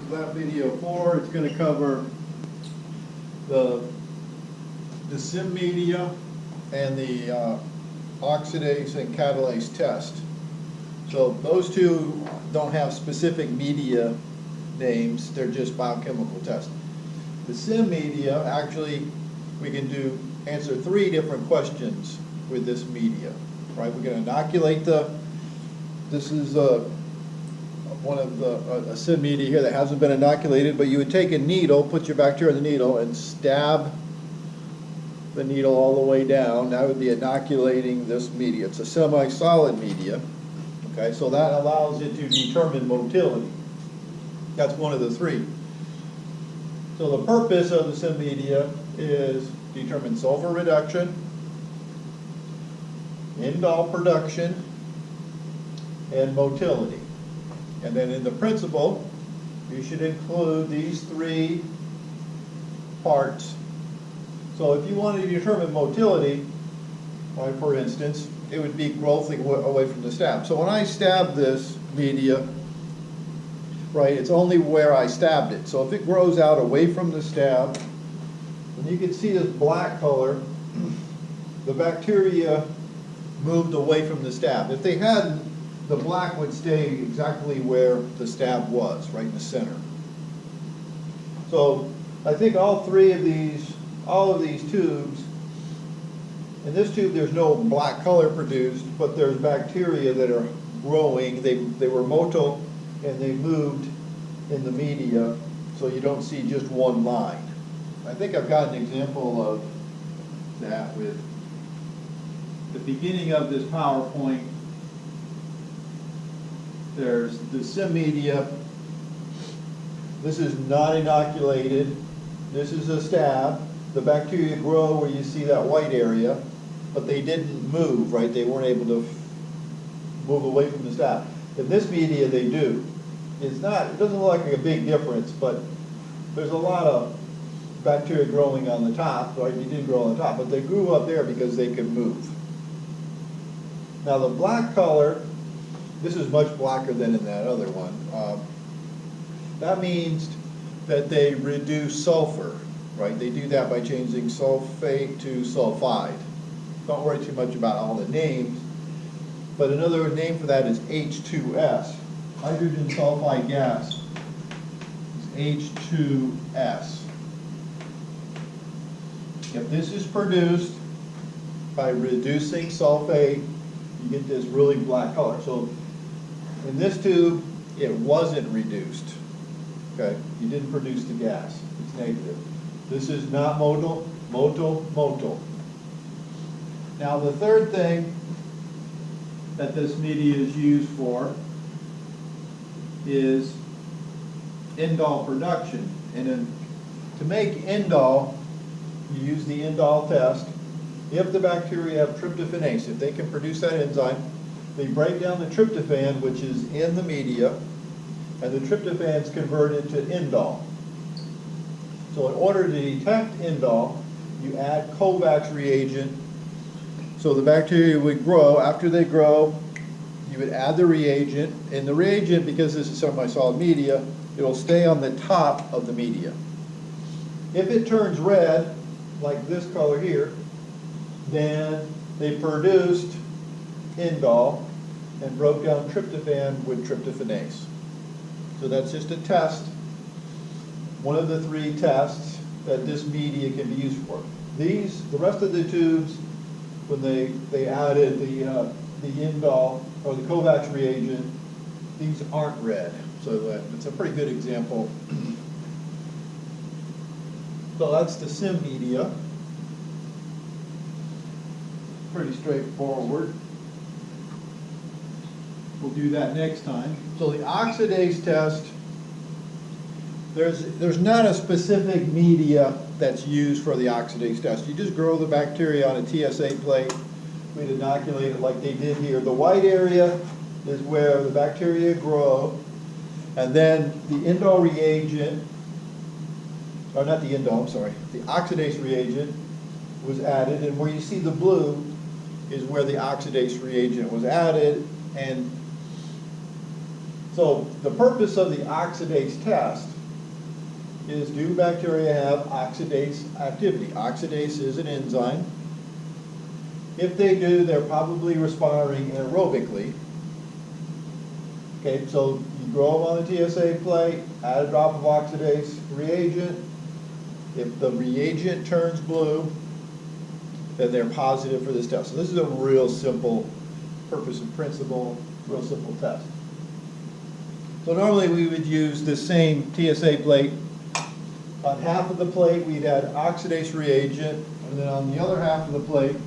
lab video 4. It's going to cover the sim media and the oxidase and catalase test. So those two don't have specific media names, they're just biochemical tests. The sim media, actually, we can answer 3 different questions with this media. Right? We're going to inoculate this is one of a sim media here that hasn't been inoculated, but you would take a needle, put your bacteria in the needle, and stab the needle all the way down. That would be inoculating this media. It's a semi-solid media. Okay, so that allows it to determine motility. That's one of the 3. So the purpose of the sim media is determine sulfur reduction, indole production, and motility. And then in the principle, you should include these 3 parts. So if you wanted to determine motility, like for instance, it would be growth away from the stab. So when I stab this media, right, it's only where I stabbed it. So if it grows out away from the stab, and you can see this black color, the bacteria moved away from the stab. If they hadn't, the black would stay exactly where the stab was, right in the center. So I think all of these tubes, in this tube there's no black color produced, but there's bacteria that are growing. They were motile and they moved in the media, so you don't see just one line. I think I've got an example of that with the beginning of this PowerPoint. There's the sim media. This is not inoculated. This is a stab. The bacteria grow where you see that white area, but they didn't move, right? They weren't able to move away from the stab. In this media, they do. It doesn't look like a big difference, but there's a lot of bacteria growing on the top, right? They didn't grow on the top, but they grew up there because they could move. Now the black color, this is much blacker than in that other one. That means that they reduce sulfur, right? They do that by changing sulfate to sulfide. Don't worry too much about all the names, but another name for that is H2S. Hydrogen sulfide gas is H2S. If this is produced by reducing sulfate, you get this really black color. So in this tube, it wasn't reduced. Okay, you didn't produce the gas. It's negative. This is not motile, motile. Now the third thing that this media is used for is indole production. And to make indole, you use the indole test. If the bacteria have tryptophanase, if they can produce that enzyme, they break down the tryptophan, which is in the media, and the tryptophan is converted to indole. So in order to detect indole, you add Kovacs reagent. So the bacteria would grow. After they grow, you would add the reagent. And the reagent, because this is semi-solid media, it will stay on the top of the media. If it turns red, like this color here, then they produced indole and broke down tryptophan with tryptophanase. So that's just a test, one of the 3 tests that this media can be used for. The rest of the tubes, when they added the indole or the Kovacs reagent, these aren't red. So it's a pretty good example. So that's the sim media. Pretty straightforward. We'll do that next time. So the oxidase test, there's not a specific media that's used for the oxidase test. You just grow the bacteria on a TSA plate. We'd inoculate it like they did here. The white area is where the bacteria grow, and then the indole reagent, or not the indole, I'm sorry, the oxidase reagent was added, and where you see the blue is where the oxidase reagent was added. And so the purpose of the oxidase test is, do bacteria have oxidase activity? Oxidase is an enzyme. If they do, they're probably respiring aerobically. Okay, so you grow them on the TSA plate, add a drop of oxidase reagent. If the reagent turns blue, then they're positive for this test. So this is a real simple purpose and principle, real simple test. So normally we would use the same TSA plate. On half of the plate we'd add oxidase reagent, and then on the other half of the plate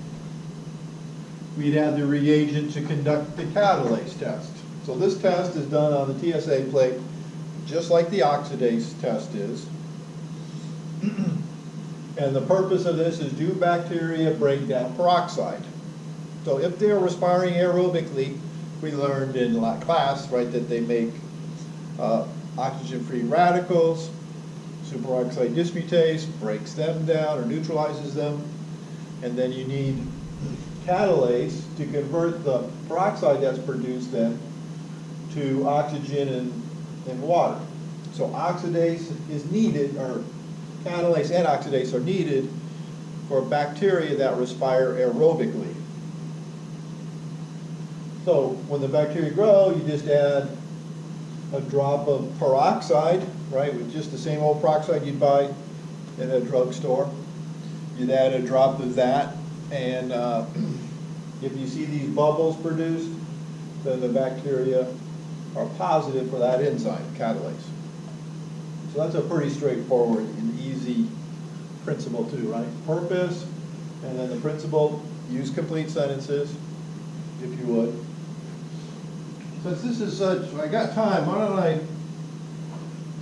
we'd add the reagent to conduct the catalase test. So this test is done on the TSA plate just like the oxidase test is. And the purpose of this is, do bacteria break down peroxide? So if they're respiring aerobically, we learned in class, right, that they make oxygen-free radicals. Superoxide dismutase breaks them down or neutralizes them. And then you need catalase to convert the peroxide that's produced then to oxygen and water. So oxidase is needed, or catalase and oxidase are needed for bacteria that respire aerobically. So when the bacteria grow, you just add a drop of peroxide, right, with just the same old peroxide you'd buy in a drugstore. You'd add a drop of that, and if you see these bubbles produced, then the bacteria are positive for that enzyme, catalase. So that's a pretty straightforward and easy principle too, right? Purpose, and then the principle, use complete sentences, if you would. Since this is such, I got time, why don't I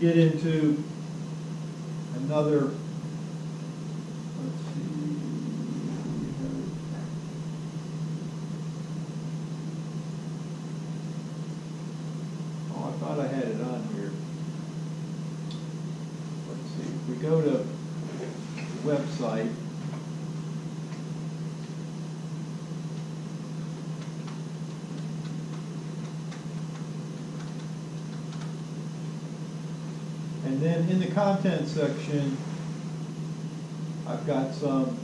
get into another, let's see. Oh, I thought I had it on here. Let's see, if we go to the website, and then in the content section, I've got some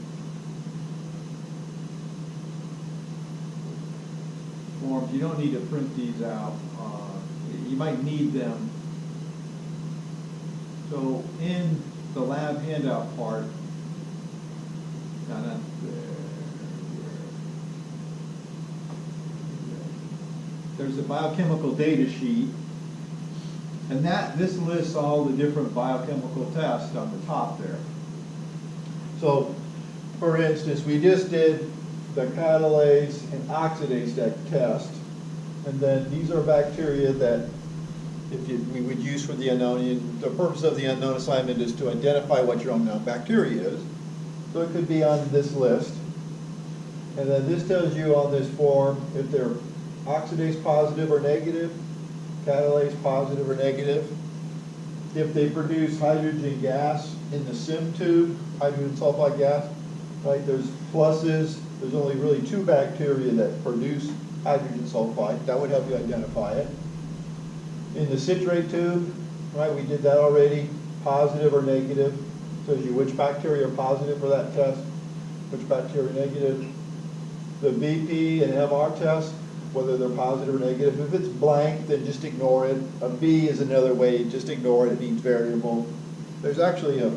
forms. You don't need to print these out. You might need them. So in the lab handout part, not there, there's a biochemical data sheet. And this lists all the different biochemical tests on the top there. So, for instance, we just did the catalase and oxidase test, and then these are bacteria that we would use for the unknown. The purpose of the unknown assignment is to identify what your unknown bacteria is. So it could be on this list. And then this tells you on this form if they're oxidase positive or negative, catalase positive or negative. If they produce hydrogen gas in the SIM tube, hydrogen sulfide gas, right, there's pluses. There's only really 2 bacteria that produce hydrogen sulfide. That would help you identify it. In the citrate tube, right, we did that already, positive or negative. Tells you which bacteria are positive for that test, which bacteria are negative. The BP and MR test, whether they're positive or negative. If it's blank, then just ignore it. A B is another way, just ignore it. It means variable. There's actually a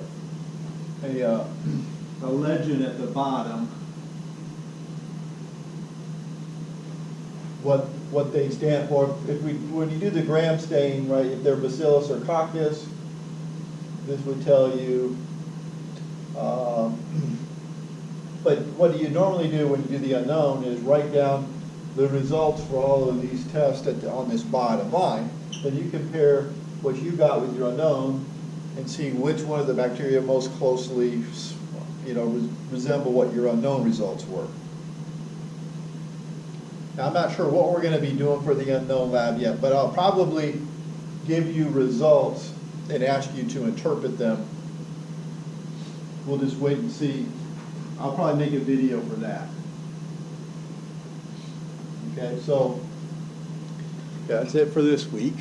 legend at the bottom. What they stand for. When you do the gram stain, right, if they're bacillus or coccus, this would tell you. But what you normally do when you do the unknown is write down the results for all of these tests on this bottom line. Then you compare what you got with your unknown and see which one of the bacteria most closely, resemble what your unknown results were. Now, I'm not sure what we're going to be doing for the unknown lab yet, but I'll probably give you results and ask you to interpret them. We'll just wait and see. I'll probably make a video for that. Okay, so that's it for this week.